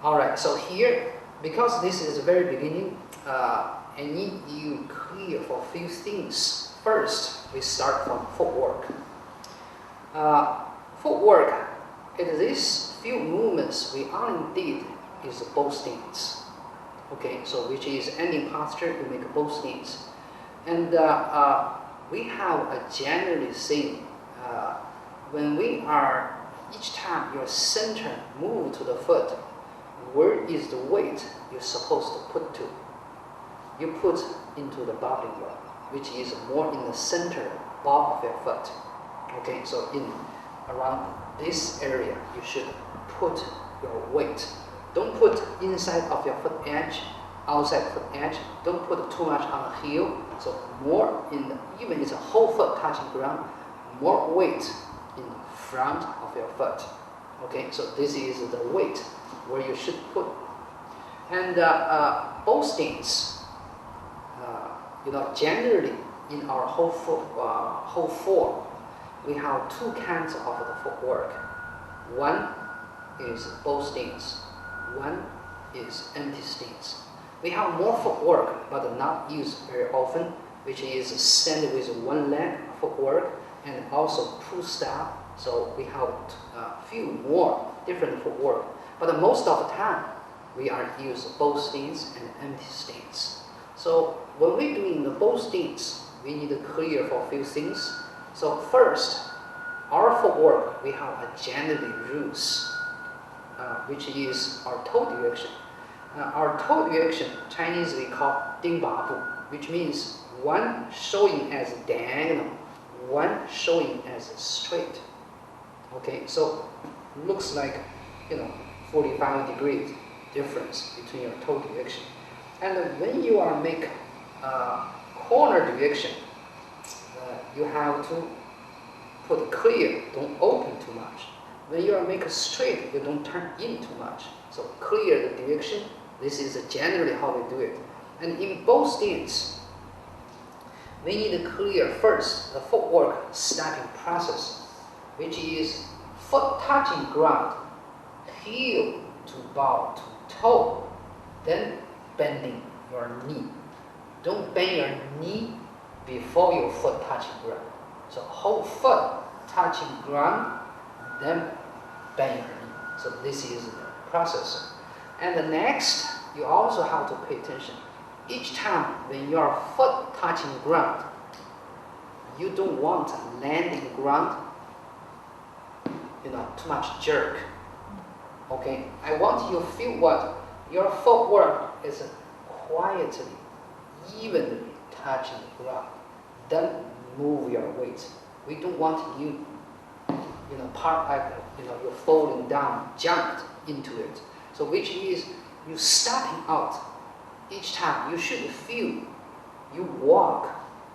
Alright, so here, because this is the very beginning, I need you clear for a few things. First, we start from footwork. Footwork, in these few movements we only did is both stance. Okay, so which is ending posture, you make both stance. And we have a generally saying, when we are, each time your center move to the foot, where is the weight you're supposed to put to? You put into the bobbling ball, which is more in the center ball of your foot. Okay, so in around this area, you should put your weight. Don't put inside of your foot edge, outside foot edge. Don't put too much on the heel. So more in the, even it's a whole foot touching ground, more weight in the front of your foot. Okay, so this is the weight where you should put. And both stance, generally in our whole form, we have two kinds of the footwork. One is both stance, one is empty stance. We have more footwork, but not used very often, which is stand with one leg footwork and also pull step. So we have a few more different footwork. But most of the time, we are using both stance and empty stance. So when we're doing the both stance, we need to clear for a few things. So first, our footwork, we have a generally rules, which is our toe direction. Our toe direction, Chinese we call 丁八步, which means one showing as diagonal, one showing as straight. Okay, so looks like 45 degrees difference between your toe direction. And when you are make corner direction, you have to put clear, don't open too much. When you are make a straight, you don't turn in too much. So clear the direction. This is generally how we do it. And in both stance, we need to clear first the footwork stepping process, which is foot touching ground, heel to bow to toe, then bending your knee. Don't bend your knee before your foot touching ground. So whole foot touching ground, then bend your knee. So this is the process. And the next, you also have to pay attention. Each time when your foot touching ground, you don't want landing ground, too much jerk. Okay, I want you to feel what your footwork is quietly, evenly touching the ground. Then move your weight. We don't want you, you're falling down, jumped into it. So which is you stepping out. Each time you should feel you walk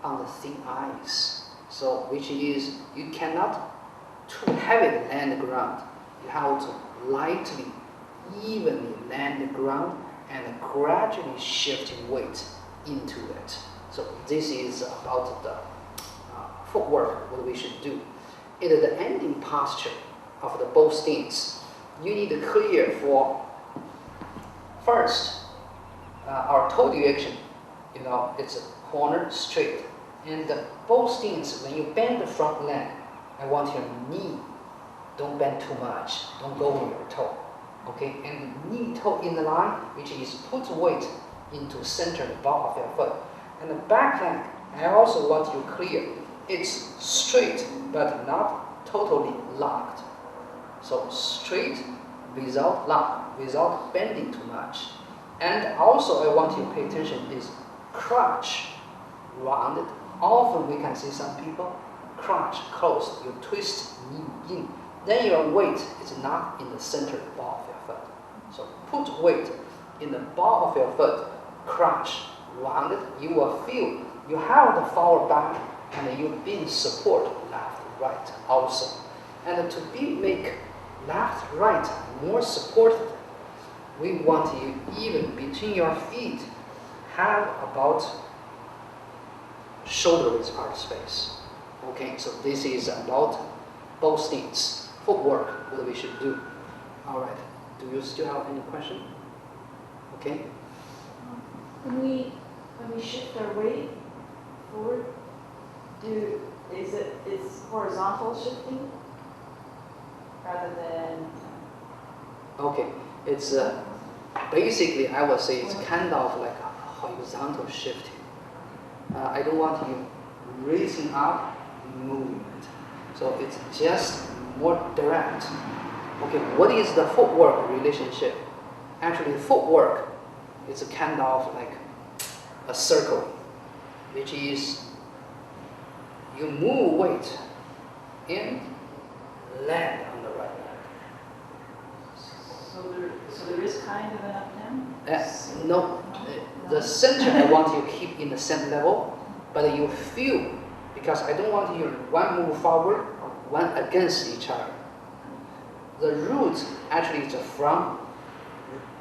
on the thin ice. So which is you cannot too heavily land the ground. You have to lightly, evenly land the ground and gradually shifting weight into it. So this is about the footwork, what we should do. In the ending posture of the both stance, you need to clear for first our toe direction. It's a corner straight. And the both stance, when you bend the front leg, I want your knee, don't bend too much, don't go on your toe. Okay, and knee toe in the line, which is put weight into center the ball of your foot. And the back leg, I also want you clear. It's straight, but not totally locked. So straight without lock, without bending too much. And also I want you to pay attention is crotch rounded. Often we can see some people crotch closed, you twist knee in. Then your weight is not in the center ball of your foot. So put weight in the ball of your foot, crotch rounded. You will feel you have the forward back and you've been support left, right also. And to make left, right more supported, we want you even between your feet have about shoulder width part space. Okay, so this is about both stance, footwork, what we should do. All right, Do you still have any question? Okay. When we shift our weight forward, it's horizontal shifting rather than Okay. It's basically, I would say it's kind of like a horizontal shifting. I don't want you raising up movement. So it's just more direct. Okay, what is the footwork relationship? Actually, footwork is a kind of like a circle, which is you move weight and land on the right leg. so there is kind of an up down? No, the center I want you to keep in the same level, but you feel, because I don't want you one move forward, one against each other. The root actually is from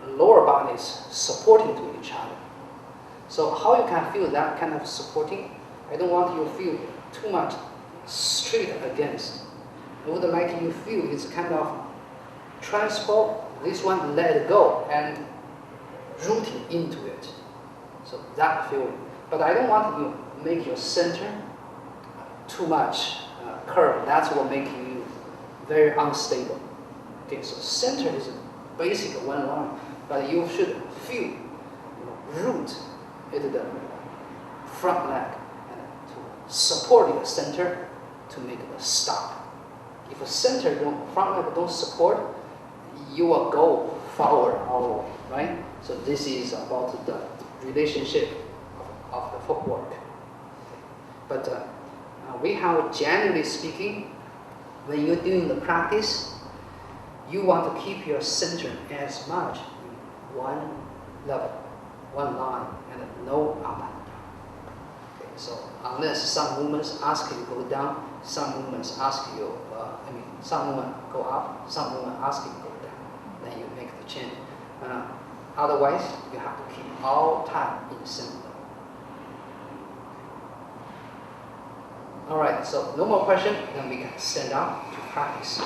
lower bodies supporting to each other. So how you can feel that kind of supporting? I don't want you to feel too much straight against. I would like you to feel it's kind of transport this one, let it go and rooting into it. So that feeling. But I don't want you to make your center too much curve. That's what makes you very unstable. Okay, so center is basic one line, but you should feel, root into the front leg and to support your center to make it stop. If a center front leg don't support, you will go forward all the way, right? So this is about the relationship of the footwork. But we have, generally speaking, when you're doing the practice, you want to keep your center as much in one level, one line, and no up and down. Okay, so unless some movements ask you to go down, some movements ask you, some movements go up, some movements ask you to go down, then you make the change. Otherwise, you have to keep all time in the same level. All right, so no more question, then we can stand up to practice.